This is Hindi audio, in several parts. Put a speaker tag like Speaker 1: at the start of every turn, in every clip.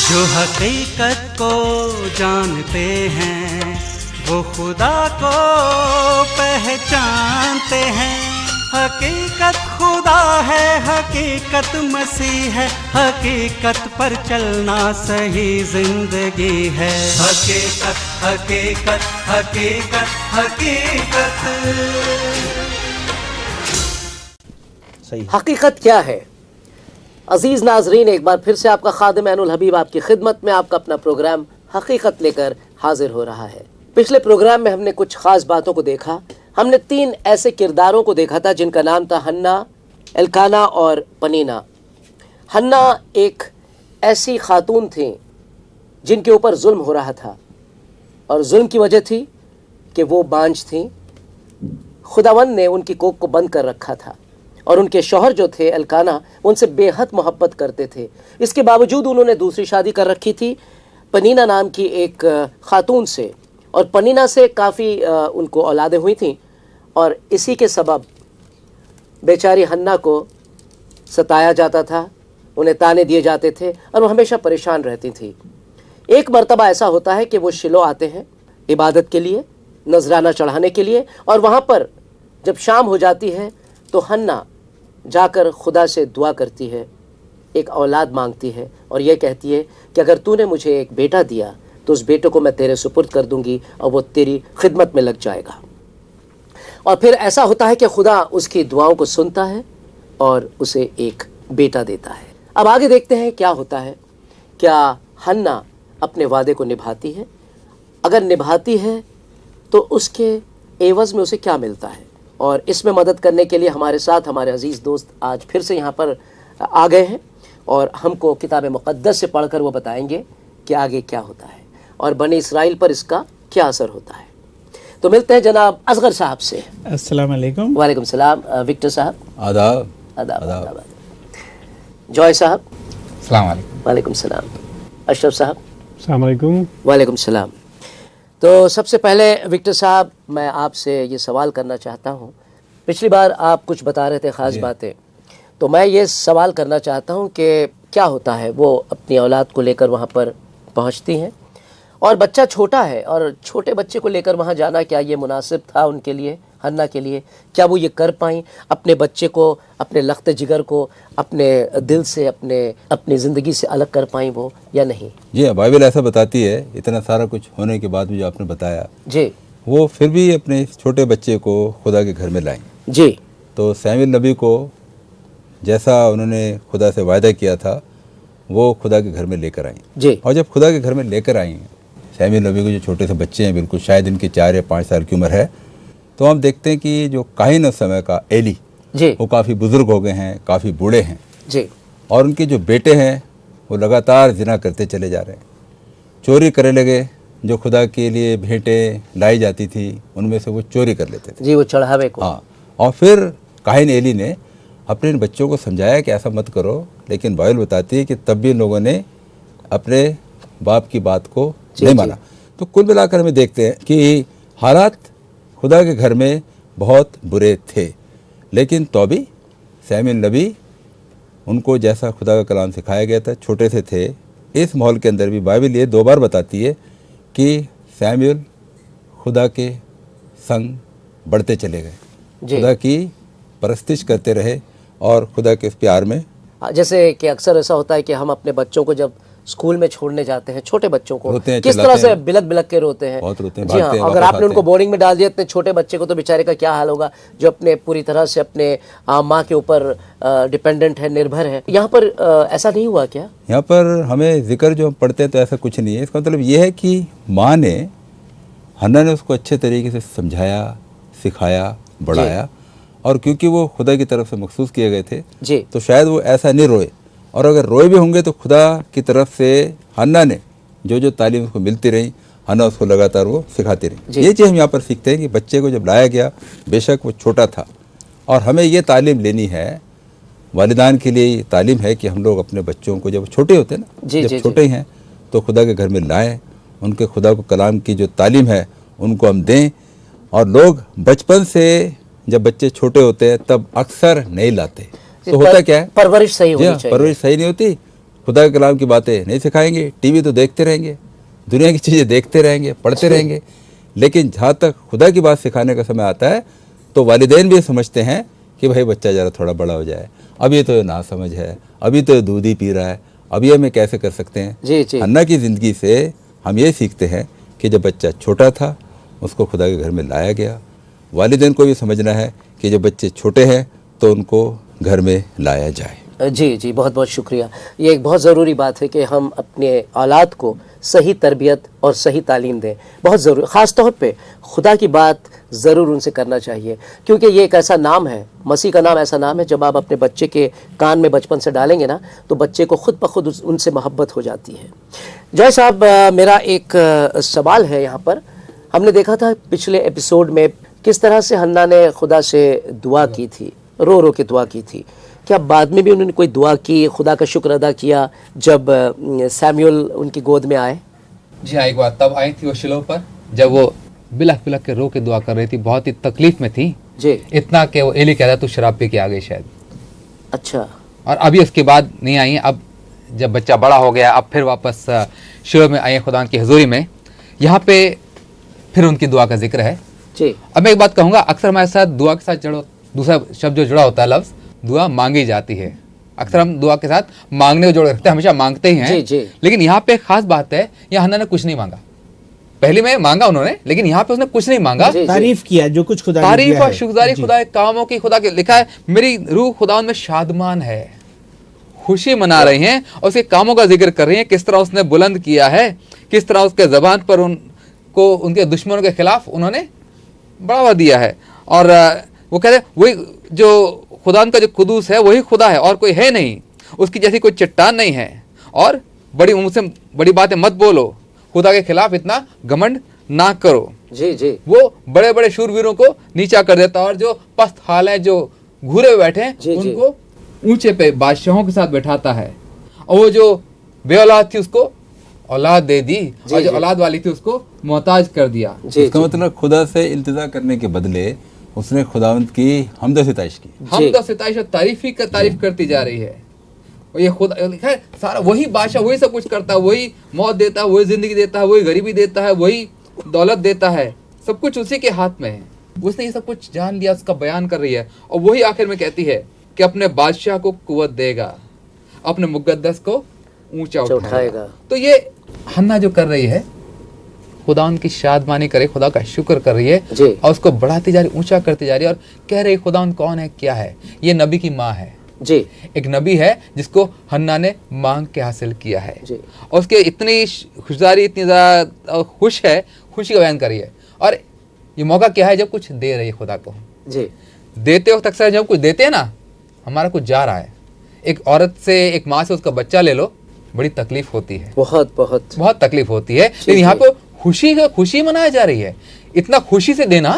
Speaker 1: जो हकीकत को जानते हैं वो खुदा को पहचानते हैं। हकीकत खुदा है, हकीकत मसीह है, हकीकत पर चलना सही जिंदगी है। हकीकत हकीकत हकीकत हकीकत।
Speaker 2: सही। हकीकत क्या है? अजीज नाजरीन, एक बार फिर से आपका खादिम ऐनुल हबीब आपकी खिदमत में आपका अपना प्रोग्राम हकीकत लेकर हाजिर हो रहा है। पिछले प्रोग्राम में हमने कुछ खास बातों को देखा। हमने 3 ऐसे किरदारों को देखा था जिनका नाम था हन्ना, एल्काना और पनीना। हन्ना एक ऐसी खातून थी जिनके ऊपर जुल्म हो रहा था, और जुल्म की वजह थी कि वो बांझ थी। खुदावंद ने उनकी कोख को बंद कर रखा था, और उनके शौहर जो थे एल्काना उनसे बेहद मोहब्बत करते थे। इसके बावजूद उन्होंने दूसरी शादी कर रखी थी पनीना नाम की एक खातून से, और पनीना से काफ़ी उनको औलादें हुई थीं, और इसी के सबब बेचारी हन्ना को सताया जाता था, उन्हें ताने दिए जाते थे और वो हमेशा परेशान रहती थी। एक मर्तबा ऐसा होता है कि वो शिलो आते हैं इबादत के लिए, नजराना चढ़ाने के लिए, और वहाँ पर जब शाम हो जाती है तो हन्ना जाकर खुदा से दुआ करती है, एक औलाद मांगती है, और यह कहती है कि अगर तूने मुझे एक बेटा दिया तो उस बेटे को मैं तेरे सुपुर्द कर दूंगी और वो तेरी खिदमत में लग जाएगा। और फिर ऐसा होता है कि खुदा उसकी दुआओं को सुनता है और उसे एक बेटा देता है। अब आगे देखते हैं क्या होता है। क्या हन्ना अपने वादे को निभाती है? अगर निभाती है तो उसके एवज़ में उसे क्या मिलता है? और इसमें मदद करने के लिए हमारे साथ हमारे अजीज़ दोस्त आज फिर से यहाँ पर आ गए हैं, और हमको किताब मुक़द्दस से पढ़कर वो बताएंगे कि आगे क्या होता है और बनी इसराइल पर इसका क्या असर होता है। तो मिलते हैं जनाब असगर साहब से।
Speaker 3: अस्सलाम वालेकुम।
Speaker 2: वालेकुम सलाम। विक्टर साहब।
Speaker 4: आदाब।
Speaker 2: आदाब। जॉय साहब।
Speaker 4: अस्सलाम वालेकुम।
Speaker 2: वालेकुम सलाम। अशरफ साहब।
Speaker 3: अस्सलाम वालेकुम।
Speaker 2: वालेकुम सलाम। तो सबसे पहले विक्टर साहब, मैं आपसे ये सवाल करना चाहता हूँ। पिछली बार आप कुछ बता रहे थे ख़ास बातें, तो मैं ये सवाल करना चाहता हूँ कि क्या होता है, वो अपनी औलाद को लेकर वहाँ पर पहुँचती हैं और बच्चा छोटा है, और छोटे बच्चे को लेकर वहाँ जाना क्या ये मुनासिब था उनके लिए, हन्ना के लिए? क्या वो ये कर पाई अपने बच्चे को, अपने लख्त जिगर को अपने दिल से, अपनी ज़िंदगी से अलग कर पाई वो, या नहीं?
Speaker 4: जी, बाइबल ऐसा बताती है। इतना सारा कुछ होने के बाद भी जो आपने बताया
Speaker 2: जी,
Speaker 4: वो फिर भी अपने छोटे बच्चे को खुदा के घर में लाएं।
Speaker 2: जी।
Speaker 4: तो सैमुएल नबी को जैसा उन्होंने खुदा से वायदा किया था वो खुदा के घर में लेकर आई।
Speaker 2: जी।
Speaker 4: और जब खुदा के घर में लेकर आई सैमुएल नबी को, जो छोटे से बच्चे हैं, बिल्कुल शायद इनकी 4 या 5 साल की उम्र है, तो हम देखते हैं कि जो काहिन उस समय का एली
Speaker 2: जी,
Speaker 4: वो काफ़ी बुजुर्ग हो गए हैं, काफ़ी बूढ़े हैं
Speaker 2: जी,
Speaker 4: और उनके जो बेटे हैं वो लगातार जिना करते चले जा रहे हैं, चोरी करने लगे। जो खुदा के लिए भेंटें लाई जाती थी उनमें से वो चोरी कर लेते थे।
Speaker 2: जी, वो चढ़ावे को।
Speaker 4: हाँ, और फिर काहिन एली ने अपने इन बच्चों को समझाया कि ऐसा मत करो, लेकिन बाइबल बताती है कि तब भी इन लोगों ने अपने बाप की बात को नहीं माना। तो कुल मिलाकर हमें देखते हैं कि हालात खुदा के घर में बहुत बुरे थे, लेकिन तो भी सैमुएल नबी, उनको जैसा खुदा का कलाम सिखाया गया था, छोटे से थे। इस माहौल के अंदर भी बाइबल ये 2 बार बताती है कि सैमुएल खुदा के संग बढ़ते चले गए, खुदा की परस्तिश करते रहे और खुदा के इस प्यार में।
Speaker 2: जैसे कि अक्सर ऐसा होता है कि हम अपने बच्चों को जब स्कूल में छोड़ने जाते हैं, छोटे बच्चों को किस तरह से बिलक बिलक के रोते हैं,
Speaker 4: बहुत रोते हैं,
Speaker 2: जी हाँ। अगर आपने उनको बोर्डिंग में डाल दिया इतने छोटे बच्चे को, तो बेचारे का क्या हाल होगा, जो अपने पूरी तरह से अपने माँ के ऊपर डिपेंडेंट है, निर्भर है। यहाँ पर ऐसा नहीं हुआ क्या?
Speaker 4: यहाँ पर हमें जिक्र जो हम पढ़ते हैं तो ऐसा कुछ नहीं है। इसका मतलब ये है कि माँ ने, हन्ना ने उसको अच्छे तरीके से समझाया, सिखाया, बढ़ाया, और क्योंकि वो खुदा की तरफ से मखसूस किए गए थे
Speaker 2: जी,
Speaker 4: तो शायद वो ऐसा नहीं रोए। और अगर रोए भी होंगे तो खुदा की तरफ से हन्ना ने जो जो तालीम उसको मिलती रही, हन्ना उसको लगातार वो सिखाती रही। ये चीज़ हम यहाँ पर सीखते हैं कि बच्चे को जब लाया गया, बेशक वो छोटा था, और हमें ये तालीम लेनी है, वालिदान के लिए तालीम है कि हम लोग अपने बच्चों को जब छोटे होते हैं ना, जब छोटे हैं तो खुदा के घर में लाएं, उनके खुदा को कलाम की जो तालीम है उनको हम दें। और लोग बचपन से, जब बच्चे छोटे होते हैं तब अक्सर नहीं लाते, तो होता क्या है,
Speaker 2: परवरिश सही होनी चाहिए।
Speaker 4: परवरिश सही नहीं होती, खुदा के कलाम की बातें नहीं सिखाएंगे, टीवी तो देखते रहेंगे, दुनिया की चीज़ें देखते रहेंगे, पढ़ते रहेंगे, लेकिन जहाँ तक खुदा की बात सिखाने का समय आता है तो वालिदैन भी समझते हैं कि भाई बच्चा ज़रा थोड़ा बड़ा हो जाए, अभी तो ना समझ है, अभी तो दूध ही पी रहा है, अभी हमें कैसे कर सकते हैं।
Speaker 2: जी जी
Speaker 4: हन्ना की ज़िंदगी से हम ये सीखते हैं कि जब बच्चा छोटा था उसको खुदा के घर में लाया गया। वालिदैन को भी समझना है कि जब बच्चे छोटे हैं तो उनको घर में लाया जाए।
Speaker 2: जी जी, बहुत बहुत शुक्रिया। ये एक बहुत ज़रूरी बात है कि हम अपने औलाद को सही तरबियत और सही तालीम दें, बहुत ज़रूरी। ख़ास तौर पे खुदा की बात ज़रूर उनसे करना चाहिए, क्योंकि ये एक ऐसा नाम है, मसीह का नाम ऐसा नाम है, जब आप अपने बच्चे के कान में बचपन से डालेंगे ना तो बच्चे को खुद ब खुद उनसे मोहब्बत हो जाती है। जय साहब, मेरा एक सवाल है यहाँ पर। हमने देखा था पिछले एपिसोड में किस तरह से हन्ना ने खुदा से दुआ की थी, रो रो के दुआ की थी। क्या बाद में भी उन्होंने कोई दुआ की, खुदा का शुक्र अदा किया जब सैमुअल उनकी गोद में आए?
Speaker 5: जी हाँ, एक बार तब आई थी वो शिलोह पर, जब वो बिलख बिलख के रो के दुआ कर रही थी, बहुत ही तकलीफ में थी
Speaker 2: जी।
Speaker 5: इतना कि वो एली कहता तू शराब पी के आ गई शायद।
Speaker 2: अच्छा।
Speaker 5: और अभी उसके बाद नहीं आई हैं। अब जब बच्चा बड़ा हो गया, अब फिर वापस शिलोह में आई हैं खुदा की हजूरी में। यहाँ पे फिर उनकी दुआ का जिक्र है
Speaker 2: जी।
Speaker 5: अब मैं एक बात कहूँगा, अक्सर हमारे साथ दुआ के साथ दूसरा शब्द जो जुड़ा होता है, लफ्ज़ दुआ मांगी जाती है। अक्सर हम दुआ के साथ मांगने को जोड़ रखते हैं, हमेशा मांगते ही हैं।
Speaker 2: जी, जी।
Speaker 5: लेकिन यहाँ पे एक खास बात है, यहाँ हन्ना ने कुछ नहीं मांगा। पहले में मांगा उन्होंने, लेकिन यहाँ पे उसने कुछ नहीं मांगा,
Speaker 3: तारीफ किया जो कुछ खुदा ने
Speaker 5: तारीफ
Speaker 3: दिया
Speaker 5: और
Speaker 3: है।
Speaker 5: शुक्रगुजारी
Speaker 3: जी।
Speaker 5: खुदा के कामों की। खुदा के लिखा है मेरी रूह खुदा में शादमान है, खुशी मना रही हैं और उसके कामों का जिक्र कर रही हैं, किस तरह उसने बुलंद किया है, किस तरह उसके ज़बान पर उनको उनके दुश्मनों के खिलाफ उन्होंने बढ़ावा दिया है। और वो कहते हैं वही जो खुदा का जो कुदूस है वही खुदा है और कोई है नहीं, उसकी जैसी कोई चट्टान नहीं है। और बड़ी मुझसे बड़ी बातें मत बोलो, खुदा के खिलाफ इतना घमंड ना करो।
Speaker 2: जी जी।
Speaker 5: वो बड़े बड़े शूरवीरों को नीचा कर देता है और जो पस्त हाल है, जो घूरे हुए बैठे हैं,
Speaker 2: जी, जी।
Speaker 5: उनको ऊंचे पे बादशाहों के साथ बैठाता है। और वो जो बेऔलाद थी उसको औलाद दे दी, और जो औलाद वाली थी उसको मोहताज कर दिया।
Speaker 4: इसका मतलब खुदा से इल्तिजा करने के बदले उसने खुदावंत की हमद सिताइश की।
Speaker 5: हम तो सिताइश और तारीफ ही तारीफ करती जा रही है। और ये खुदा है सारा, वही बादशाह वही सब कुछ करता है, वही मौत देता है, वही जिंदगी देता है, वही गरीबी देता है, वही दौलत देता है, सब कुछ उसी के हाथ में है। उसने ये सब कुछ जान लिया, उसका बयान कर रही है। और वही आखिर में कहती है कि अपने बादशाह को कुव्वत देगा, अपने मुक़द्दस को ऊंचा उठाएगा। तो ये हन्ना जो कर रही है, खुदा उनकी शादमानी करे, खुदा का शुक्र कर रही है और उसको बढ़ाती जा रही, ऊंचा करती जा रही है और कह रही खुदा कौन है, क्या है। ये नबी की माँ है
Speaker 2: जी। एक
Speaker 5: नबी है जिसको हन्ना ने मांग के हासिल किया है और उसके इतनी खुशदारी, इतनी ज़्यादा खुश है, खुशी का बयान कर रही है। और ये मौका क्या है जब कुछ दे रही है खुदा को
Speaker 2: जी।
Speaker 5: देते वक्त अक्सर जब कुछ देते हैं ना, हमारा कुछ जा रहा है, एक औरत से, एक माँ से उसका बच्चा ले लो, बड़ी तकलीफ होती है, बहुत बहुत बहुत तकलीफ होती है। लेकिन यहाँ पे खुशी मनाई जा रही है। इतना खुशी से देना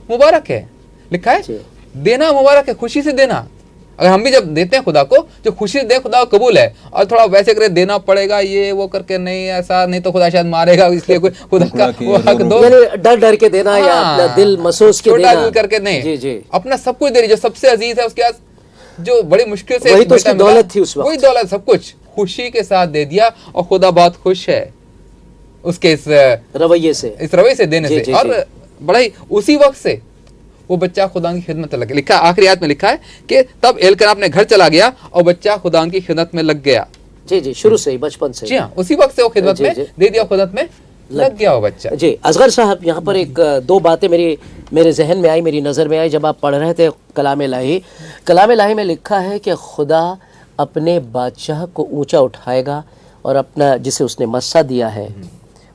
Speaker 5: मुबारक है, लिखा है देना मुबारक है, खुशी से देना। अगर हम भी जब देते हैं खुदा को, जो खुशी दे खुदा को कबूल है। और थोड़ा वैसे करे देना पड़ेगा, ये वो करके नहीं, ऐसा नहीं तो खुदा शायद मारेगा, इसलिए कोई खुदा का वो हक दो, डर डर के देना या अपना दिल महसूस के देना, छोटा दिल करके नहीं। जी जी। अपना सब कुछ दे रही, जो सबसे अजीज है उसके पास, जो बड़ी मुश्किल से, वही तो उसकी दौलत थी उस वक्त, वही दौलत, सब कुछ खुशी के साथ दे दिया। और खुदा बहुत खुश है उसके इस रवैये से देने से। और बड़ा ही उसी वक्त से वो बच्चा खुदा की खिदमत में लग गया। लिखा आखिरी आयत में लिखा है कि तब एलकना अपने घर चला गया और बच्चा खुदा की खिदमत में लग गया। जी जी, शुरू से ही, बचपन से। जी हाँ, उसी वक्त से वो खिदमत में दे दिया, खिदमत में लग गया वो बच्चा। जी असगर साहब, यहाँ पर एक दो बातें मेरे जहन में आई, मेरी नज़र में आई जब आप पढ़ रहे थे कलाम इलाही में लिखा है कि खुदा अपने बादशाह को ऊंचा उठाएगा और अपना जिसे उसने मस्सा दिया है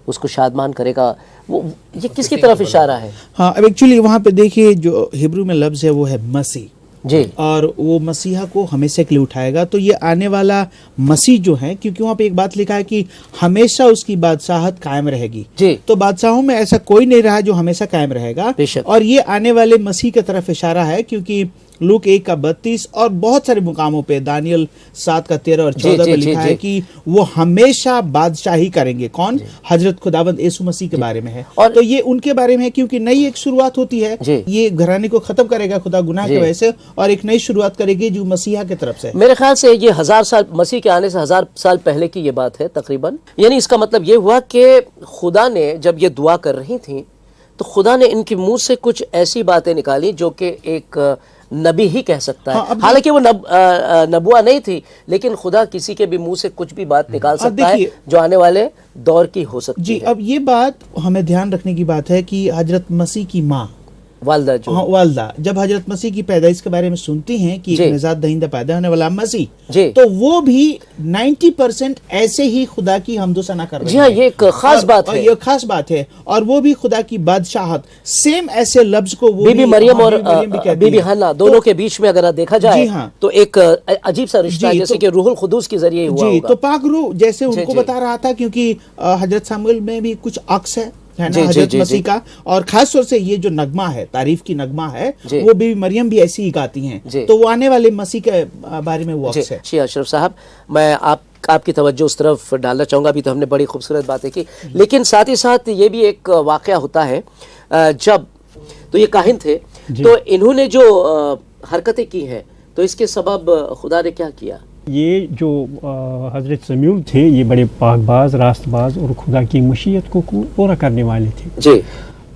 Speaker 5: उसको शादमान करेगा। वो ये किसकी तरफ इशारा है?
Speaker 3: हाँ, अब एक्चुअली वहाँ पे देखिए जो हिब्रू में लफ्ज़ है वो है मसीह जी, और वो मसीहा को हमेशा के लिए उठाएगा। तो ये आने वाला मसीह जो है, क्योंकि वहाँ पे एक बात लिखा है कि हमेशा उसकी बादशाहत कायम रहेगी जी। तो बादशाहों में ऐसा कोई नहीं रहा जो हमेशा कायम रहेगा, और ये आने वाले मसीह की तरफ इशारा है, क्योंकि लूक 1:32 और बहुत सारे मुकामों पे दानियल 7:13 और 14 पे लिखा है कि वो हमेशा बादशाही करेंगे। कौन? हजरत खुदावंद यीशु मसीह के बारे में है। और तो ये उनके बारे में है, क्योंकि नई एक शुरुआत होती है। ये घराने को खत्म करेगा खुदा गुनाह की वजह से, और एक नई शुरुआत करेगी जो मसीहा की तरफ से।
Speaker 2: मेरे ख्याल से ये 1000 साल, मसीह के आने से 1000 साल पहले की ये बात है तकरीबन। यानी इसका मतलब ये हुआ कि खुदा ने जब ये दुआ कर रही थी तो खुदा ने इनके मुंह से कुछ ऐसी बातें निकाली जो कि एक नबी ही कह सकता है। हालांकि वो नबुआ नहीं थी, लेकिन खुदा किसी के भी मुंह से कुछ भी बात निकाल सकता है जो आने वाले दौर की हो सकती है।
Speaker 3: अब ये बात हमें ध्यान रखने की बात है कि हजरत मसीह की माँ
Speaker 2: वालदा जो
Speaker 3: वालदा जब हजरत मसीह की पैदाइश के बारे में सुनती हैं कि एक निजात दहिंदा पैदा होने वाला मसीह, तो वो भी 90% ऐसे ही खुदा की हम्दो-सना कर रहे हैं।
Speaker 2: ये एक खास बात है,
Speaker 3: ये खास बात है। और वो भी खुदा की बादशाहत, सेम ऐसे लफ्ज को वो
Speaker 2: बीबी मरियम और बीबी हन्ना दोनों के बीच में अगर देखा जाए तो एक अजीब सा रिश्ता है, जैसे कि रूहुल खुदूस के जरिए हुआ होगा।
Speaker 3: तो पाक रूह जैसे उनको बता रहा था, क्योंकि हजरत सामुएल में भी कुछ अक्स है ना हजरत मसीह का, और खास तौर से ये जो नगमा है, तारीफ की नगमा है, वो बीबी मरियम भी ऐसी ही गाती हैं। तो वो आने वाले मसीह के बारे में वो अक्स है।
Speaker 2: अशरफ साहब, मैं आपकी तवज्जो उस तरफ डालना चाहूंगा। अभी तो हमने बड़ी खूबसूरत बातें की, लेकिन साथ ही साथ ये भी एक वाकया होता है, जब तो ये काहिन थे, तो इन्होंने जो हरकतें की हैं, तो इसके सबब खुदा ने क्या किया?
Speaker 6: ये जो हजरत शमूएल थे, ये बड़े पाकबाज, रास्तबाज और खुदा की मशीयत को पूरा करने वाले थे
Speaker 2: जी।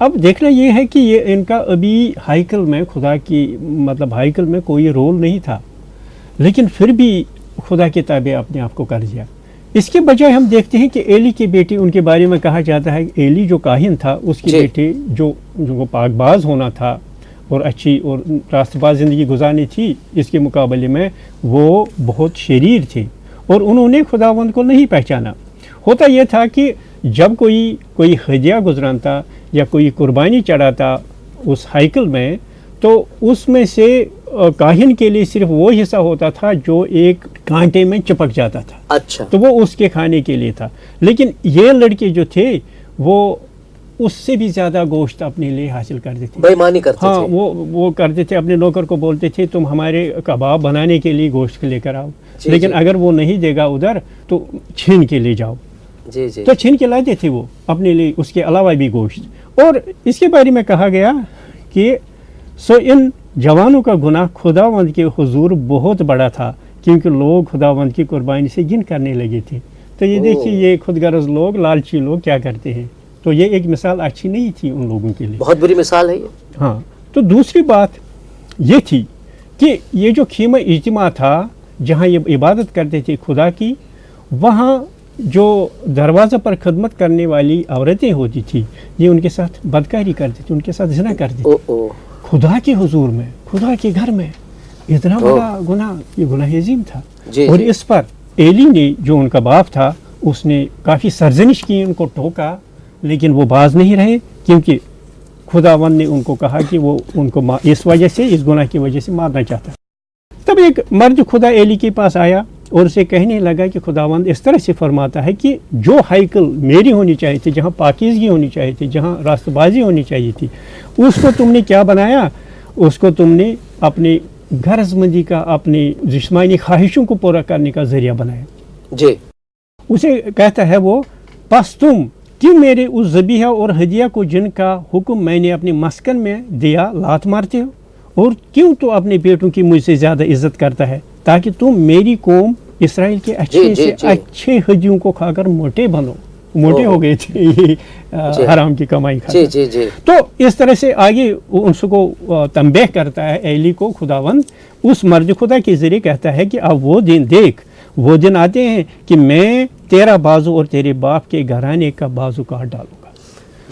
Speaker 6: अब देखना ये है कि ये इनका अभी हाइकल में, खुदा की मतलब हाइकल में कोई रोल नहीं था, लेकिन फिर भी खुदा के ताबे अपने आप को कर दिया। इसके बजाय हम देखते हैं कि एली के बेटे, उनके बारे में कहा जाता है एली जो काहिन था, उसके बेटे जो पाकबाज होना था और अच्छी और रास्तबाज ज़िंदगी गुजारनी थी, इसके मुकाबले में वो बहुत शरीर थे और उन्होंने खुदावंद को नहीं पहचाना। होता यह था कि जब कोई हदिया गुजराता या कोई कुर्बानी चढ़ाता उस हाइकल में, तो उसमें से काहिन के लिए सिर्फ वो हिस्सा होता था जो एक कांटे में चिपक जाता था।
Speaker 2: अच्छा।
Speaker 6: तो वो उसके खाने के लिए था। लेकिन ये लड़के जो थे वो उससे भी ज्यादा गोश्त अपने लिए हासिल करते थे,
Speaker 2: बेईमानी करते
Speaker 6: थे। वो करते थे, अपने नौकर को बोलते थे तुम हमारे कबाब बनाने के लिए गोश्त लेकर आओ, लेकिन अगर वो नहीं देगा उधर तो छीन के ले जाओ। तो छीन के लाते थे वो अपने लिए, उसके अलावा भी गोश्त। और इसके बारे में कहा गया कि सो इन जवानों का गुनाह खुदावंद के हुजूर बहुत बड़ा था, क्योंकि लोग खुदावंद की कुर्बानी से घिन करने लगे थे। तो ये देखिए, ये खुदगर्ज लोग, लालची लोग क्या करते हैं। तो ये एक मिसाल अच्छी नहीं थी उन लोगों के लिए,
Speaker 2: बहुत बुरी मिसाल है ये।
Speaker 6: हाँ। तो दूसरी बात ये थी कि ये जो खीमा इज्तिमा था, जहाँ ये इबादत करते थे खुदा की, वहाँ जो दरवाज़ा पर खिदमत करने वाली औरतें होती थी, ये उनके साथ बदकारी करती थी, उनके साथ ज़िना करती थी। खुदा के हुजूर में, खुदा के घर में इतना बड़ा गुनाह, ये गुनाह अज़ीम था। और इस पर एली ने, जो उनका बाप था, उसने काफ़ी सरजनिश की, उनको टोका, लेकिन वो बाज नहीं रहे, क्योंकि खुदावंद ने उनको कहा कि वो उनको इस वजह से, इस गुनाह की वजह से मारना चाहता। तब एक मर्द खुदा एली के पास आया और उसे कहने लगा कि खुदावंद इस तरह से फरमाता है कि जो हाइकल मेरी होनी चाहिए थी, जहाँ पाकीज़गी होनी चाहिए थी, जहाँ रास्तबाजी होनी चाहिए थी, उसको तुमने क्या बनाया? उसको तुमने अपनी गरजमंदी का, अपनी जिस्मानी ख्वाहिशों को पूरा करने का जरिया बनाया
Speaker 2: जी।
Speaker 6: उसे कहता है वो, बस तुम क्यों मेरे उस ज़बीहा और हदिया को, जिनका हुक्म मैंने अपने मस्कन में दिया, लात मारते हो? और क्यों तो अपने बेटों की मुझसे ज़्यादा इज्जत करता है, ताकि तुम मेरी कौम इसराइल के अच्छे हदियों को खाकर मोटे बनो। मोटे हो गए थे ये हराम की कमाई खाकर। तो इस तरह से आगे उनको तंबीह करता है एली को खुदावंद, उस मर्द खुदा के जरिए कहता है कि अब वो दिन देख, वो दिन आते हैं कि मैं तेरा बाजू और तेरे बाप के घराने का बाजू काट डालूंगा।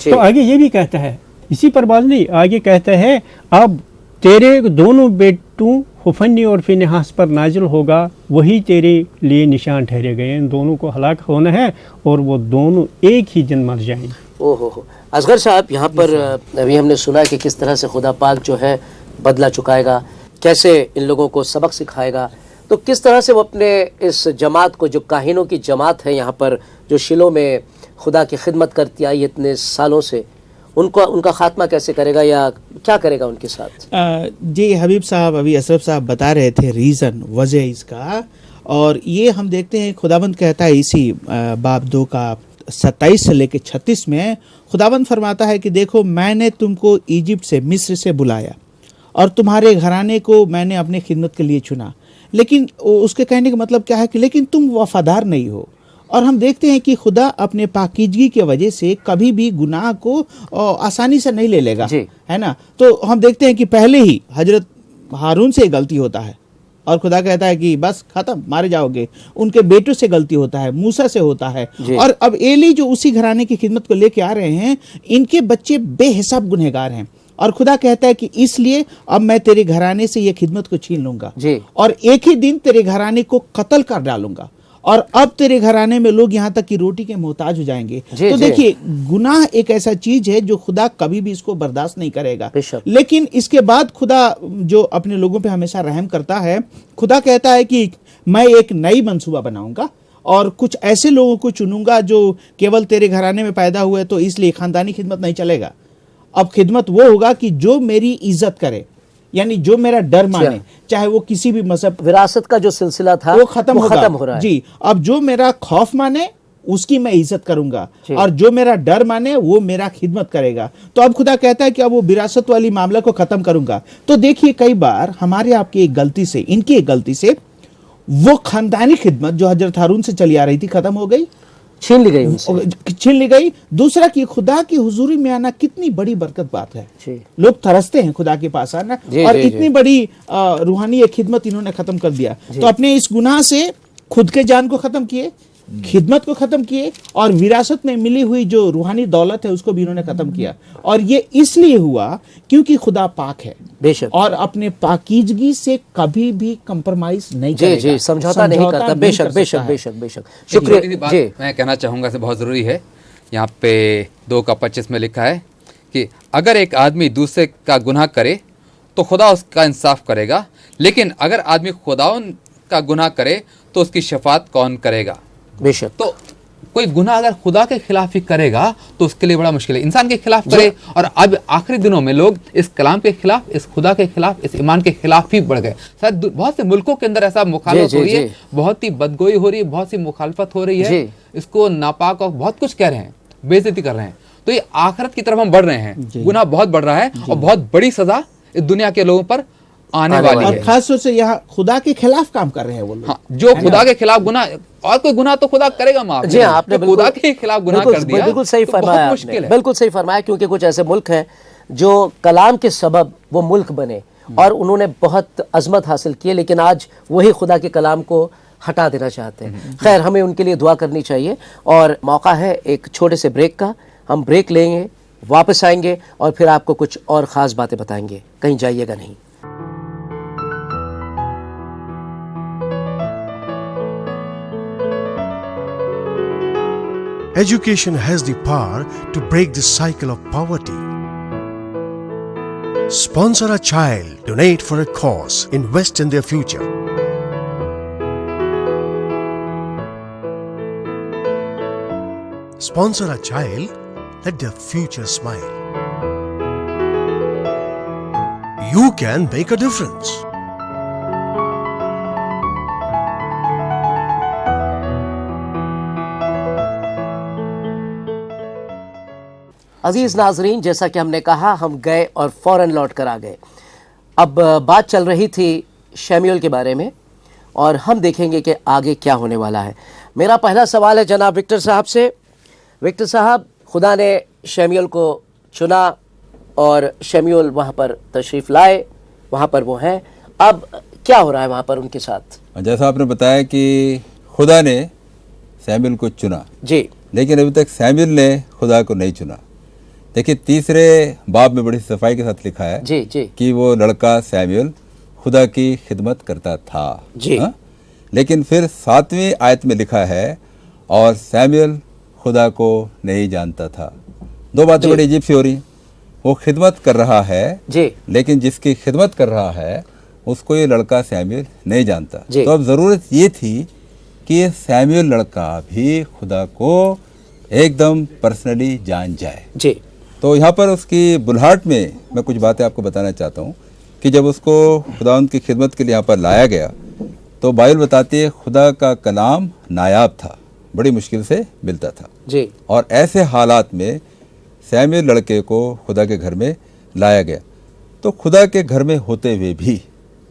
Speaker 6: तो आगे ये भी कहता है, इसी पर बात नहीं, आगे कहता है अब तेरे दोनों बेटों हुफनी और फिनेहास पर नाजिल होगा, वही तेरे लिए निशान ठहरे गए। इन दोनों को हलाक होना है और वो दोनों एक ही दिन मर जाएंगे।
Speaker 2: ओहो, असगर साहब, यहाँ पर अभी हमने सुना कि किस तरह से खुदा पाक जो है बदला चुकाएगा, कैसे इन लोगों को सबक सिखाएगा। तो किस तरह से वो अपने इस जमात को, जो काहिनों की जमात है यहाँ पर, जो शिलो में खुदा की खिदमत करती आई इतने सालों से, उनका खात्मा कैसे करेगा या क्या करेगा उनके साथ?
Speaker 3: जी हबीब साहब, अभी अशरफ साहब बता रहे थे रीज़न, वजह इसका, और ये हम देखते हैं खुदाबंद कहता है इसी बाब 2 का 27 से लेकर 36 में खुदाबंद फरमाता है कि देखो मैंने तुमको इजिप्ट से, मिस्र से बुलाया और तुम्हारे घराने को मैंने अपने खिदमत के लिए चुना, लेकिन उसके कहने का मतलब क्या है कि लेकिन तुम वफादार नहीं हो। और हम देखते हैं कि खुदा अपने पाकीज़गी की वजह से कभी भी गुनाह को आसानी से नहीं ले लेगा, है ना। तो हम देखते हैं कि पहले ही हजरत हारून से गलती होता है और खुदा कहता है कि बस खत्म, मारे जाओगे। उनके बेटों से गलती होता है, मूसा से होता है, और अब एली जो उसी घराने की खिदमत को लेके आ रहे हैं, इनके बच्चे बेहिसाब गुनहगार हैं। और खुदा कहता है कि इसलिए अब मैं तेरे घराने से ये खिदमत को छीन लूंगा और एक ही दिन तेरे घराने को कत्ल कर डालूंगा, और अब तेरे घराने में लोग यहाँ तक कि रोटी के मोहताज हो जाएंगे। तो देखिए, गुनाह एक ऐसा चीज है जो खुदा कभी भी इसको बर्दाश्त नहीं करेगा, लेकिन इसके बाद खुदा जो अपने लोगों पे हमेशा रहम करता है, खुदा कहता है कि मैं एक नई मंसूबा बनाऊंगा और कुछ ऐसे लोगों को चुनूंगा जो केवल तेरे घराने में पैदा हुए, तो इसलिए खानदानी खिदमत नहीं चलेगा। अब खिदमत वो होगा कि जो मेरी इज्जत करे, यानी जो मेरा डर माने, चाहे वो किसी भी मजहब,
Speaker 2: विरासत का जो सिलसिला था
Speaker 3: वो खत्म हो
Speaker 2: रहा है
Speaker 3: जी। अब जो मेरा खौफ माने उसकी मैं इज्जत करूंगा, और जो मेरा डर माने वो मेरा खिदमत करेगा। तो अब खुदा कहता है कि अब वो विरासत वाली मामला को खत्म करूंगा। तो देखिए, कई बार हमारे आपकी एक गलती से, इनकी एक गलती से, वो खानदानी खिदमत जो हजरत हारून से चली आ रही थी खत्म हो गई,
Speaker 2: छीन ली गई उनसे,
Speaker 3: छीन ली गई। दूसरा कि खुदा की हुजूरी में आना कितनी बड़ी बरकत बात है। लोग तरसते हैं खुदा के पास आना, और इतनी बड़ी रूहानी खिदमत इन्होंने खत्म कर दिया। तो अपने इस गुनाह से खुद के जान को खत्म किए, खिदमत को खत्म किए, और विरासत में मिली हुई जो रूहानी दौलत है उसको भी इन्होंने खत्म किया। और ये इसलिए हुआ क्योंकि खुदा पाक है
Speaker 2: बेशक,
Speaker 3: और अपने पाकीजगी से कभी भी कंप्रोमाइज नहीं करेगा,
Speaker 2: समझौता नहीं करता। बेशक बेशक बेशक बेशक। शुक्रिया जी।
Speaker 5: मैं कहना चाहूंगा से बहुत जरूरी है, यहाँ पे 2 का 25 में लिखा है कि अगर एक आदमी दूसरे का गुनाह करे तो खुदा उसका इंसाफ करेगा, लेकिन अगर आदमी खुदा का गुनाह करे तो उसकी शफात कौन करेगा?
Speaker 2: बेशक।
Speaker 5: तो कोई गुनाह अगर खुदा के खिलाफ ही करेगा तो उसके लिए बड़ा मुश्किल है। इंसान के खिलाफ करे, और अब आखिरी दिनों में लोग इस कलाम के खिलाफ, इस खुदा के खिलाफ, इस ईमान के खिलाफ ही बढ़ गए। शायद बहुत से मुल्कों के अंदर ऐसा मुखालफत हो रही है, बहुत ही बदगोई हो रही है, बहुत सी मुखालफत हो रही है, इसको नापाक और बहुत कुछ कह रहे हैं, बेइज्जती कर रहे हैं। तो ये आखिरत की तरफ हम बढ़ रहे हैं, गुनाह बहुत बढ़ रहा है और बहुत बड़ी सजा इस दुनिया के लोगों पर आने वाली है।
Speaker 3: खास तौर से यहाँ खुदा के खिलाफ काम कर रहे हैं वो लोग।
Speaker 5: हाँ, जो खुदा के खिलाफ गुनाह, और कोई गुनाह तो खुदा करेगा माफ।
Speaker 2: जी हाँ, आपने
Speaker 5: खुदा के खिलाफ गुनाह कर दिया,
Speaker 2: बिल्कुल सही फरमाया, मुश्किल है, बिल्कुल सही फरमाया। क्योंकि कुछ ऐसे मुल्क हैं जो कलाम के सबब वो मुल्क बने और उन्होंने बहुत अजमत हासिल की, लेकिन आज वही खुदा के कलाम को हटा देना चाहते हैं। खैर, हमें उनके लिए दुआ करनी चाहिए। और मौका है एक छोटे से ब्रेक का, हम ब्रेक लेंगे, वापस आएंगे और फिर आपको कुछ और ख़ास बातें बताएंगे। कहीं जाइएगा नहीं।
Speaker 7: Education has the power to break the cycle of poverty. Sponsor a child, donate for a cause, invest in their future. Sponsor a child, let their future smile. You can make a difference.
Speaker 2: अजीज नाजरीन, जैसा कि हमने कहा, हम गए और फौरन लौट कर आ गए। अब बात चल रही थी शमूएल के बारे में और हम देखेंगे कि आगे क्या होने वाला है। मेरा पहला सवाल है जनाब विक्टर साहब से। विक्टर साहब, खुदा ने शमूएल को चुना और शमूएल वहाँ पर तशरीफ़ लाए, वहाँ पर वो हैं। अब क्या हो रहा है वहाँ पर उनके साथ?
Speaker 4: जैसा आपने बताया कि खुदा ने शमूएल को चुना
Speaker 2: जी,
Speaker 4: लेकिन अभी तक शमूएल ने खुदा को नहीं चुना। देखिए, 3रे बाब में बड़ी सफाई के साथ लिखा है
Speaker 2: जी जी
Speaker 4: कि वो लड़का शमूएल खुदा की खिदमत करता था
Speaker 2: जी।
Speaker 4: हा? लेकिन फिर 7वीं आयत में लिखा है और शमूएल खुदा को नहीं जानता था। 2 बातें बड़ी अजीब सी हो रही। वो खिदमत कर रहा है
Speaker 2: जी,
Speaker 4: लेकिन जिसकी खिदमत कर रहा है उसको ये लड़का शमूएल नहीं जानता। तो अब ज़रूरत ये थी कि ये शमूएल लड़का भी खुदा को एकदम पर्सनली जान जाए
Speaker 2: जी।
Speaker 4: तो यहाँ पर उसकी बुल्हाट में मैं कुछ बातें आपको बताना चाहता हूँ कि जब उसको खुदावंद की खिदमत के लिए यहाँ पर लाया गया तो बाइबल बताती है खुदा का कलाम नायाब था, बड़ी मुश्किल से मिलता था
Speaker 2: जी।
Speaker 4: और ऐसे हालात में सैमुएल लड़के को खुदा के घर में लाया गया। तो खुदा के घर में होते हुए भी,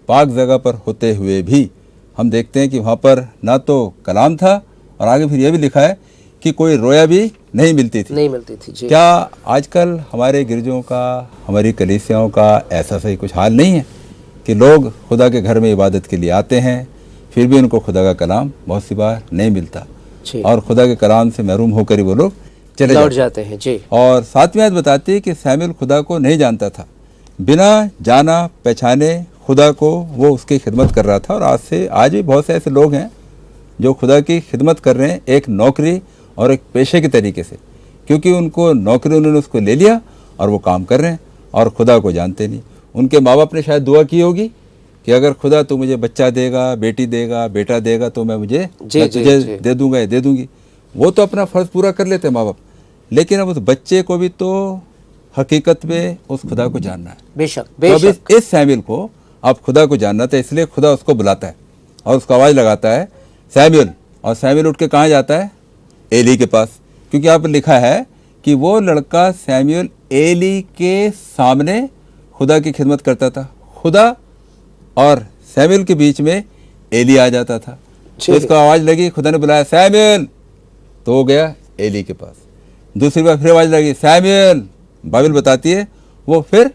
Speaker 4: पाक जगह पर होते हुए भी हम देखते हैं कि वहाँ पर ना तो कलाम था और आगे फिर यह भी लिखा है कि कोई रोया भी नहीं मिलती थी जी। क्या आजकल हमारे गिरजों का, हमारी कलीसियाओं का ऐसा सही कुछ हाल नहीं है कि लोग खुदा के घर में इबादत के लिए आते हैं, फिर भी उनको खुदा का कलाम बहुत सी बार नहीं मिलता और खुदा के कलाम से महरूम होकर ही वो लोग चले लौट जाते हैं जी। और 7वीं आयत बताती है कि सैमुएल खुदा को नहीं जानता था, बिना जाना पहचाने खुदा को वो उसकी खिदमत कर रहा था। और आज भी बहुत से ऐसे लोग हैं जो खुदा की खिदमत कर रहे हैं एक नौकरी और एक पेशे के तरीके से, क्योंकि उनको नौकरी उन्होंने उसको ले लिया और वो काम कर रहे हैं और खुदा को जानते नहीं। उनके माँ बाप ने शायद दुआ की होगी कि अगर खुदा तू मुझे बच्चा देगा, बेटी देगा, बेटा देगा तो मैं तुझे दे दूंगा या दे दूंगी। वो तो अपना फर्ज पूरा कर लेते हैं माँ बाप, लेकिन अब उस बच्चे को भी तो हकीकत में उस खुदा को जानना है।
Speaker 2: बेशक
Speaker 4: तो अब इस सैमुएल को अब खुदा को जानना था, इसलिए खुदा उसको बुलाता है और उसको आवाज़ लगाता है सैमुएल, और सैमुएल उठ के कहाँ जाता है? एली के पास, क्योंकि यहाँ पर लिखा है कि वो लड़का सैमुएल एली के सामने खुदा की खिदमत करता था। खुदा और सैमुएल के बीच में एली आ जाता था। तो इसको आवाज़ लगी, खुदा ने बुलाया सैमुएल, तो वो गया एली के पास। दूसरी बार फिर आवाज़ लगी सैमुएल, बाइबल बताती है वो फिर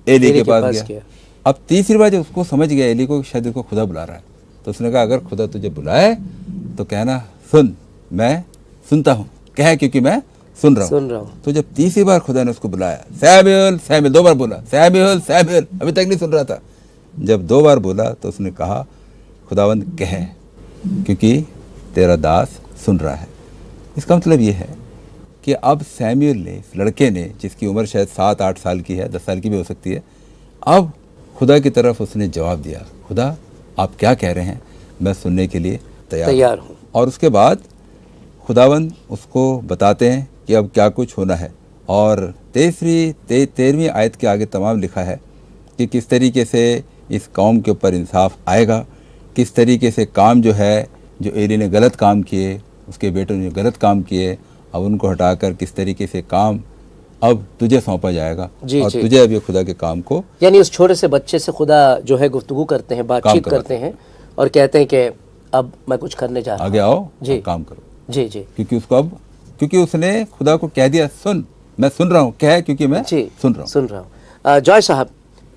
Speaker 4: एली के पास गया। अब तीसरी बार जब उसको समझ गया एली को शायद उसको खुदा बुला रहा है, तो उसने कहा अगर खुदा तुझे बुलाए तो कहना सुन, मैं सुनता हूँ, कह क्योंकि मैं सुन रहा हूँ। तो जब तीसरी बार खुदा ने उसको बुलाया सैमुएल सैमुएल, 2 बार बोला सैमुएल सैमुएल, अभी तक नहीं सुन रहा था। जब 2 बार बोला तो उसने कहा खुदावंद कह, क्योंकि तेरा दास सुन रहा है। इसका मतलब ये है कि अब सैमुएल ने, इस लड़के ने, जिसकी उम्र शायद 7-8 साल की है, 10 साल की भी हो सकती है, अब खुदा की तरफ उसने जवाब दिया, खुदा आप क्या कह रहे हैं, मैं सुनने के लिए तैयार हूँ। और उसके बाद खुदावंद उसको बताते हैं कि अब क्या कुछ होना है। और 13वीं आयत के आगे तमाम लिखा है कि किस तरीके से इस कौम के ऊपर इंसाफ आएगा, किस तरीके से काम जो है, जो एली ने गलत काम किए, उसके बेटों ने गलत काम किए, अब उनको हटाकर किस तरीके से काम अब तुझे सौंपा जाएगा और तुझे अब ये खुदा के काम को,
Speaker 2: यानी उस छोटे से बच्चे से खुदा जो है गुफ्तगू करते हैं, बातचीत करते हैं और कहते हैं कि अब मैं कुछ करने जा रहा हूं,
Speaker 4: आगे आओ जी, काम करो
Speaker 2: जी।
Speaker 4: क्योंकि उसने खुदा को कह दिया सुन, मैं सुन रहा हूँ, कह क्योंकि मैं सुन रहा
Speaker 2: हूँ। जॉय साहब,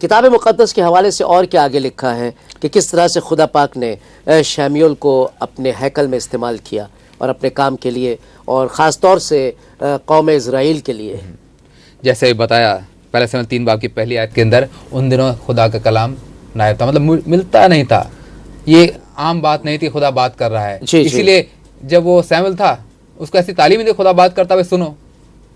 Speaker 2: किताब मुक़द्दस के हवाले से और क्या आगे लिखा है कि किस तरह से खुदा पाक ने शमूएल को अपने हैकल में इस्तेमाल किया और अपने काम के लिए, और ख़ास तौर से कौम इज़राइल के लिए?
Speaker 5: जैसे बताया पहले समय 3 बाब की पहली आयत के अंदर, उन दिनों खुदा का कलाम नायब था, मतलब मिलता नहीं था, ये आम बात नहीं थी, खुदा बात कर रहा है। इसीलिए जब वो सैमुएल था उसको ऐसी तालीम थी, खुदा बात करता हुआ सुनो,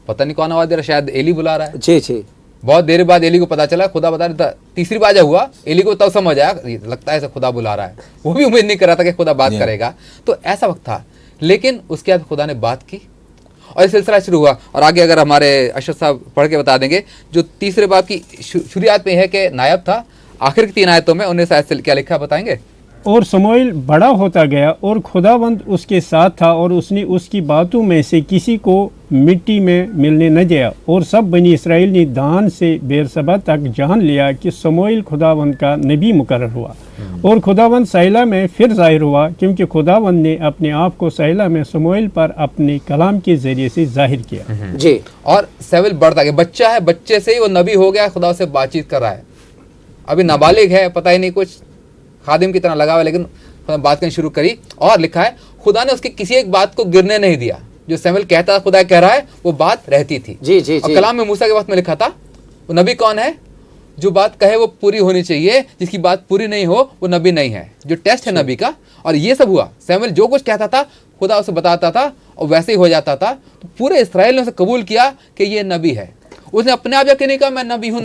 Speaker 5: पता नहीं कौन आवाज़ दे रहा, शायद एली बुला रहा है। जी। बहुत देर बाद एली को पता चला, खुदा बता रहा था। तीसरी बार जब हुआ एली को तब समझ आया, लगता है ऐसा खुदा बुला रहा है। वो भी उम्मीद नहीं कर रहा था कि खुदा बात करेगा, तो ऐसा वक्त था। लेकिन उसके बाद खुदा ने बात की और सिलसिला शुरू हुआ। और आगे अगर हमारे अशरफ साहब पढ़ के बता देंगे, जो तीसरे बाब की शुरुआत में है कि नायब था, आखिर की 3 आयतों में 19 आयत से क्या लिखा बताएंगे?
Speaker 6: और शमूएल बड़ा होता गया और खुदावंद उसके साथ था, और उसने उसकी बातों में से किसी को मिट्टी में मिलने न दिया। और सब बनी इसराइल ने दान से बेरसबा तक जान लिया कि शमूएल खुदावंद का नबी मुकर्रर हुआ। और खुदावंद सैला में फिर जाहिर हुआ, क्योंकि खुदावंद ने अपने आप को सैला में शमूएल पर अपने कलाम के जरिए से जाहिर किया।
Speaker 5: जी। और शमूएल बढ़ता गया, बच्चा है, बच्चे से ही वो नबी हो गया, खुदा से बातचीत कर रहा है। अभी नाबालिग है, पता ही नहीं, कुछ खादिम की तरह लगा हुआ, लेकिन बात करनी शुरू करी। और लिखा है खुदा ने उसकी किसी एक बात को गिरने नहीं दिया, जो शमूएल कहता खुदा कह रहा है वो बात रहती थी। जी। और कलाम में मूसा के वक्त में लिखा था, वो नबी कौन है? जो बात कहे वो पूरी होनी चाहिए, जिसकी बात पूरी नहीं हो वो नबी नहीं है। जो टेस्ट है नबी का, और ये सब हुआ। शमूएल जो कुछ कहता था खुदा उसे बताता था और वैसे ही हो जाता था। तो पूरे इस्राएल ने उसे कबूल किया कि ये नबी है। उसने अपने आप जाके नहीं कहा मैं नबी हूँ,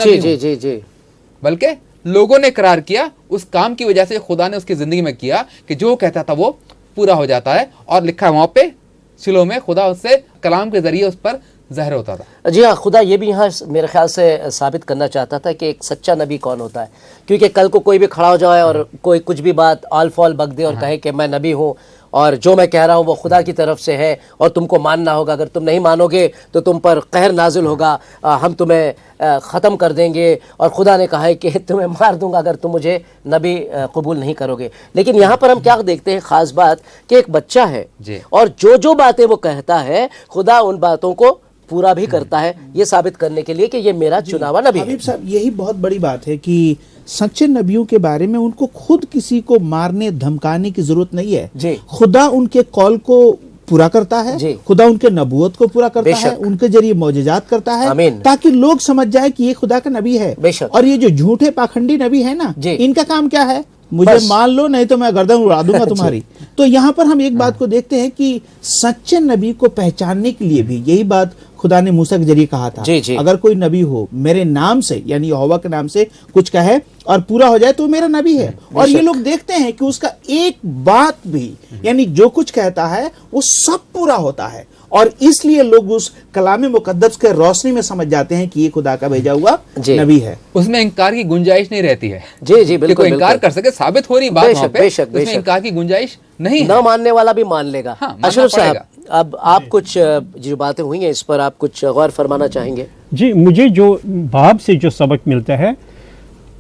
Speaker 5: बल्कि लोगों ने करार किया उस काम की वजह से खुदा ने उसकी जिंदगी में किया कि जो कहता था वो पूरा हो जाता है। और लिखा है वहां पे शिलो में खुदा उससे कलाम के जरिए उस पर जहर होता था।
Speaker 2: जी हाँ, खुदा ये भी यहाँ मेरे ख्याल से साबित करना चाहता था कि एक सच्चा नबी कौन होता है, क्योंकि कल को कोई भी खड़ा हो जाए और कोई कुछ भी बात आल फॉल बक दे और कहे कि मैं नबी हूँ और जो मैं कह रहा हूँ वो खुदा की तरफ से है और तुमको मानना होगा, अगर तुम नहीं मानोगे तो तुम पर कहर नाजिल होगा, हम तुम्हें ख़त्म कर देंगे और खुदा ने कहा है कि तुम्हें मार दूंगा अगर तुम मुझे नबी कबूल नहीं करोगे। लेकिन यहाँ पर हम क्या देखते हैं, ख़ास बात कि एक बच्चा है और जो जो बातें वो कहता है खुदा उन बातों को पूरा भी करता है, ये साबित करने के लिए कि ये मेरा चुनावा नबी है।
Speaker 3: साहब, यही बहुत बड़ी बात है कि सच्चे नबियों के बारे में उनको खुद किसी को मारने धमकाने की जरूरत नहीं है। खुदा उनके कॉल को पूरा करता है, खुदा उनके नबूवत को पूरा करता है, उनके जरिए मौजज़ात करता है ताकि लोग समझ जाए कि ये खुदा का नबी है। और ये जो झूठे पाखंडी नबी है ना, इनका काम क्या है, मुझे मान लो नहीं तो मैं गर्दन उड़ा दूंगा तुम्हारी। तो यहाँ पर हम एक बात को देखते हैं कि सच्चे नबी को पहचानने के लिए भी यही बात खुदा ने मूसा के जरिए कहा था। अगर कोई नबी हो मेरे नाम से यानी यहोवा के नाम से कुछ कहे और पूरा हो जाए तो मेरा नबी है। और ये लोग देखते हैं कि उसका एक बात भी यानी जो कुछ कहता है वो सब पूरा होता है और इसलिए लोग उस कलाम मुकद्दस के रोशनी में समझ जाते हैं कि ये खुदा का भेजा हुआ नबी है।
Speaker 5: उसमें इंकार की गुंजाइश नहीं रहती है।
Speaker 2: जी बिल्कुल,
Speaker 5: इंकार कर सके, साबित हो रही बात वहाँ पे, उसमें इंकार की गुंजाइश नहीं है।
Speaker 2: न मानने वाला भी मान लेगा। अशरफ साहब, अब आप कुछ जो बातें हुई हैं इस पर आप कुछ गौर फरमाना चाहेंगे?
Speaker 6: जी, मुझे जो बाब से जो सबक मिलता है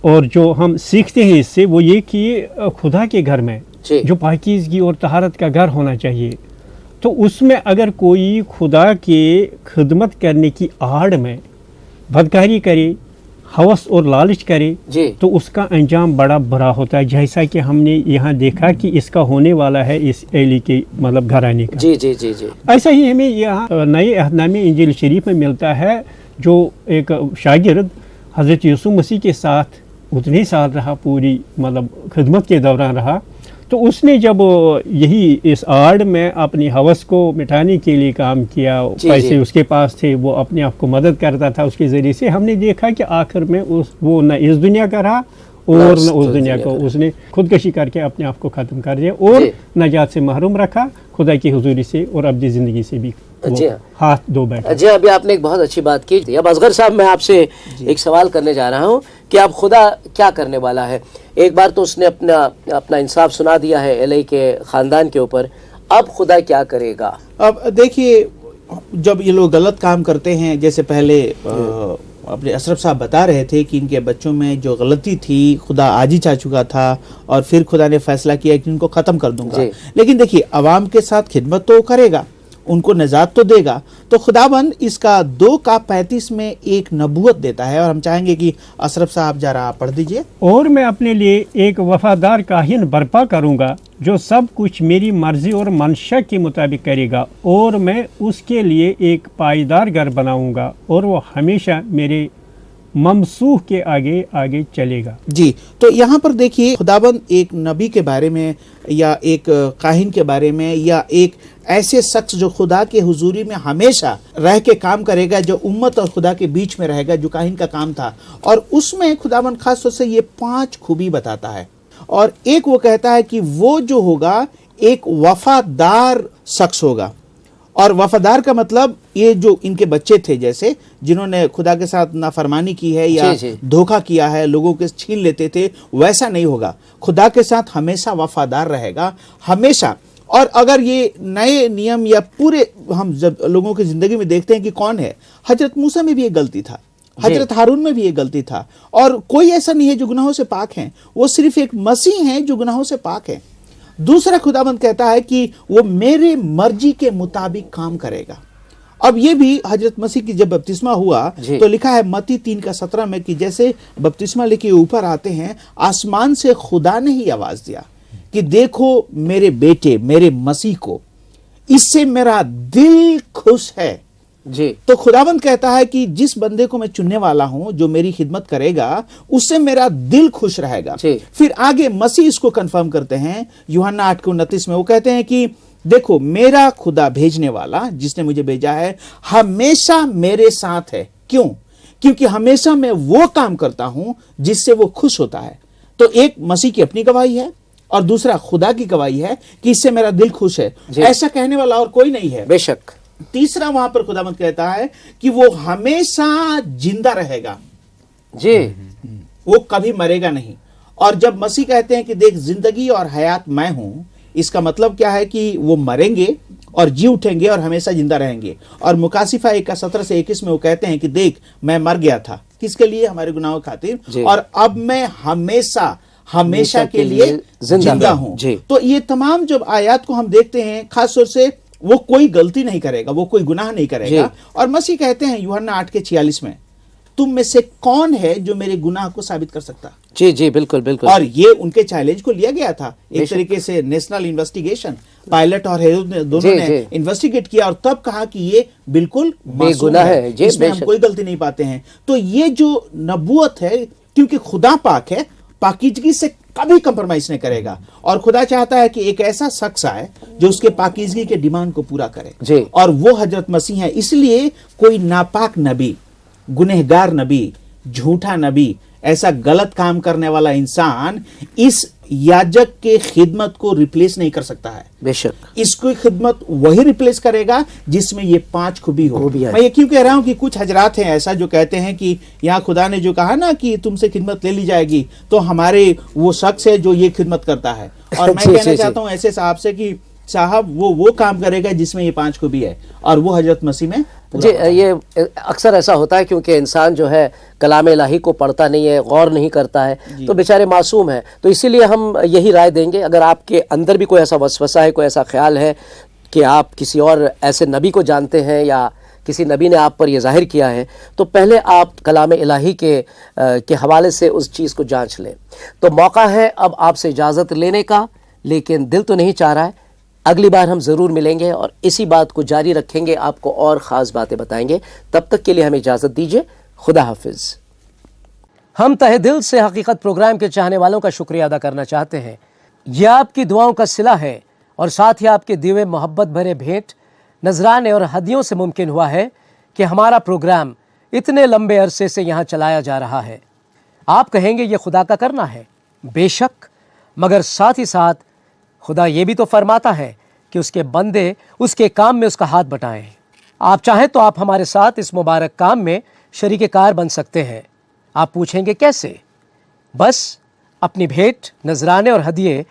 Speaker 6: और जो हम सीखते हैं इससे वो ये कि खुदा के घर में जो पाकीज़गी और तहारत का घर होना चाहिए, तो उसमें अगर कोई खुदा के खिदमत करने की आड़ में बदकारी करे, हवस और लालच करे, तो उसका अंजाम बड़ा बुरा होता है, जैसा कि हमने यहाँ देखा कि इसका होने वाला है इस एली के मतलब घराने का।
Speaker 2: जी।
Speaker 6: ऐसा ही हमें यहाँ नए अहदनामे इंजील शरीफ में मिलता है, जो एक शागिर्द हज़रत यूसुफ मसीह के साथ उतने साल रहा, पूरी मतलब खिदमत के दौरान रहा, तो उसने जब यही इस आड़ में अपनी हवस को मिटाने के लिए काम किया, पैसे उसके पास थे, वो अपने आप को मदद करता था, उसके ज़रिए से हमने देखा कि आखिर में वो न इस दुनिया का रहा और न उस दुनिया को, उसने खुदकशी करके अपने आप को ख़त्म कर दिया और नजात से महरूम रखा, खुदा की हुजूरी से और अपनी ज़िंदगी से भी हाथ धो बैठा।
Speaker 2: जी, अभी आपने एक बहुत अच्छी बात की। अब असगर साहब, मैं आपसे एक सवाल करने जा रहा हूँ कि अब खुदा क्या करने वाला है। एक बार तो उसने अपना इंसाफ सुना दिया है एली के खानदान के ऊपर, अब खुदा क्या करेगा?
Speaker 3: अब देखिए, जब ये लोग गलत काम करते हैं, जैसे पहले अपने अशरफ साहब बता रहे थे कि इनके बच्चों में जो गलती थी खुदा आज ही चाह चुका था और फिर खुदा ने फैसला किया कि इनको ख़त्म कर दूंगा। लेकिन देखिए, अवाम के साथ खिदमत तो करेगा, उनको निजात तो देगा। तो खुदाबंद इसका 2:35 में एक नबूवत देता है और हम चाहेंगे कि अशरफ साहब जरा पढ़ दीजिए।
Speaker 6: और मैं अपने लिए एक वफादार काहिन बर्पा करूंगा जो सब कुछ मेरी मर्जी और मंशा के मुताबिक करेगा, और मैं उसके लिए एक पायदार घर बनाऊंगा और वो हमेशा मेरे ममसूह के आगे आगे चलेगा।
Speaker 3: जी, तो यहाँ पर देखिए, खुदाबंद एक नबी के बारे में या एक काहिन के बारे में या एक ऐसे शख्स जो खुदा के हुजूरी में हमेशा रह के काम करेगा, जो उम्मत और खुदा के बीच में रहेगा, जो काहिन का काम था, और उसमें खुदाबंद खास तौर से ये 5 खूबी बताता है। और एक वो कहता है कि वो जो होगा एक वफादार शख्स होगा। और वफादार का मतलब ये जो इनके बच्चे थे, जैसे जिन्होंने खुदा के साथ नाफरमानी की है या धोखा किया है, लोगों के छीन लेते थे, वैसा नहीं होगा। खुदा के साथ हमेशा वफादार रहेगा, हमेशा। और अगर ये नए नियम या पूरे हम जब लोगों की जिंदगी में देखते हैं कि कौन है, हजरत मूसा में भी एक गलती था, हजरत हारून में भी एक गलती था, और कोई ऐसा नहीं है जो गुनाहों से पाक है, वो सिर्फ एक मसीह है जो गुनाहों से पाक है। दूसरा, खुदाबंद कहता है कि वो मेरे मर्जी के मुताबिक काम करेगा। अब ये भी हजरत मसीह की जब बपतिस्मा हुआ तो लिखा है मत्ती 3:17 में कि जैसे बपतिस्मा लेके ऊपर आते हैं, आसमान से खुदा ने ही आवाज दिया कि देखो मेरे बेटे, मेरे मसीह को, इससे मेरा दिल खुश है।
Speaker 2: जी,
Speaker 3: तो खुदावंद कहता है कि जिस बंदे को मैं चुनने वाला हूं, जो मेरी खिदमत करेगा, उससे मेरा दिल खुश रहेगा। फिर आगे मसीह इसको कंफर्म करते हैं, यूहन्ना 8:29 में वो कहते हैं कि देखो मेरा खुदा भेजने वाला, जिसने मुझे भेजा है, हमेशा मेरे साथ है। क्यों? क्योंकि हमेशा मैं वो काम करता हूं जिससे वो खुश होता है। तो एक मसीह की अपनी गवाही है और दूसरा खुदा की गवाही है कि इससे मेरा दिल खुश है। ऐसा कहने वाला और कोई नहीं है।
Speaker 2: बेशक
Speaker 3: तीसरा वहां पर खुदावंद कहता है कि वो हमेशा जिंदा रहेगा
Speaker 2: जी,
Speaker 3: वो कभी मरेगा नहीं। और जब मसीह कहते हैं कि देख जिंदगी और हयात मैं हूं, इसका मतलब क्या है कि वो मरेंगे और जी उठेंगे और हमेशा जिंदा रहेंगे। और मुकाशिफा 1:17 से 21 में वो कहते हैं कि देख मैं मर गया था, किसके लिए? हमारे गुनाहों खातिर, और अब मैं हमेशा के लिए जिंदा हूं। तो ये तमाम जब आयत को हम देखते हैं, खास तौर से वो कोई गलती नहीं करेगा, वो कोई गुनाह नहीं करेगा। और मसीह कहते हैं यूहन्ना 8:46 में, तुम में से कौन है जो मेरे गुनाह को साबित कर सकता?
Speaker 2: जी जी, बिल्कुल बिल्कुल।
Speaker 3: और ये उनके चैलेंज को लिया गया था एक तरीके से, नेशनल इन्वेस्टिगेशन, पायलट और हेरोद ने दोनों ने इन्वेस्टिगेट किया और तब कहा कि ये बिल्कुल बेगुनाह है, इसमें हम कोई गलती नहीं पाते हैं। तो ये जो नबूवत है, क्योंकि खुदा पाक है, पाकीज़गी से कभी कंप्रोमाइज नहीं करेगा। और खुदा चाहता है कि एक ऐसा शख्स आए जो उसके पाकीज़गी के डिमांड को पूरा करे, और वो हजरत मसीह है। इसलिए कोई नापाक नबी, गुनहगार नबी, झूठा नबी, ऐसा गलत काम करने वाला इंसान इस याजक के खिदमत को रिप्लेस नहीं कर सकता है।
Speaker 2: बेशक
Speaker 3: इसकी खिदमत वही रिप्लेस करेगा जिसमें ये 5 खूबी हो। मैं ये क्यों कह रहा हूं कि कुछ हजरात हैं ऐसा जो कहते हैं कि यहाँ खुदा ने जो कहा ना कि तुमसे खिदमत ले ली जाएगी, तो हमारे वो शख्स है जो ये खिदमत करता है। और मैं कहना चाहता हूँ ऐसे साहब से कि साहब वो काम करेगा जिसमें ये 5 खूबी है, और वो हजरत मसीह में
Speaker 2: जी। ये अक्सर ऐसा होता है क्योंकि इंसान जो है कलाम इलाही को पढ़ता नहीं है, गौर नहीं करता है, तो बेचारे मासूम है। तो इसीलिए हम यही राय देंगे, अगर आपके अंदर भी कोई ऐसा वसवसा है, कोई ऐसा ख्याल है कि आप किसी और ऐसे नबी को जानते हैं या किसी नबी ने आप पर यह जाहिर किया है, तो पहले आप कलाम इलाही के हवाले से उस चीज़ को जांच लें। तो मौका है अब आपसे इजाज़त लेने का, लेकिन दिल तो नहीं चाह रहा है। अगली बार हम ज़रूर मिलेंगे और इसी बात को जारी रखेंगे, आपको और ख़ास बातें बताएंगे। तब तक के लिए हमें इजाज़त दीजिए। खुदा हाफिज़। हम तहे दिल से हकीकत प्रोग्राम के चाहने वालों का शुक्रिया अदा करना चाहते हैं। यह आपकी दुआओं का सिला है और साथ ही आपके दिए मोहब्बत भरे भेंट, नजराने और हदियों से मुमकिन हुआ है कि हमारा प्रोग्राम इतने लंबे अरसे से यहाँ चलाया जा रहा है। आप कहेंगे ये खुदा का करना है, बेशक, मगर साथ ही साथ खुदा ये भी तो फरमाता है कि उसके बंदे उसके काम में उसका हाथ बटाएं। आप चाहें तो आप हमारे साथ इस मुबारक काम में शरीके कार बन सकते हैं। आप पूछेंगे कैसे? बस अपनी भेंट, नजराने और हदिये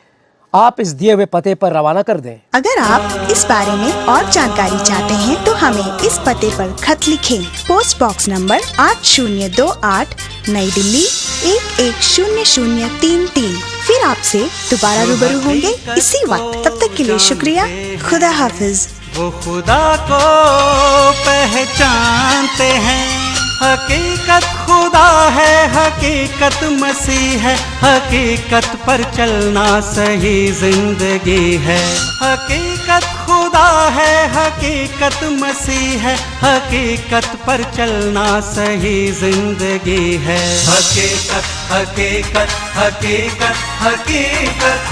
Speaker 2: आप इस दिए हुए पते पर रवाना कर दें।
Speaker 8: अगर आप इस बारे में और जानकारी चाहते हैं तो हमें इस पते पर खत लिखें। पोस्ट बॉक्स नंबर 8028, नई दिल्ली 110033। फिर आपसे दोबारा रूबरू होंगे इसी वक्त। तब तक के लिए शुक्रिया। खुदा हाफिज।
Speaker 1: वो खुदा को पहचानते हैं, हकीकत खुदा है, हकीकत मसीह है, हकीकत पर चलना सही जिंदगी है। हकीकत खुदा है, हकीकत मसीह है, हकीकत पर चलना सही जिंदगी है। हकीकत हकीकत हकीकत हकीकत।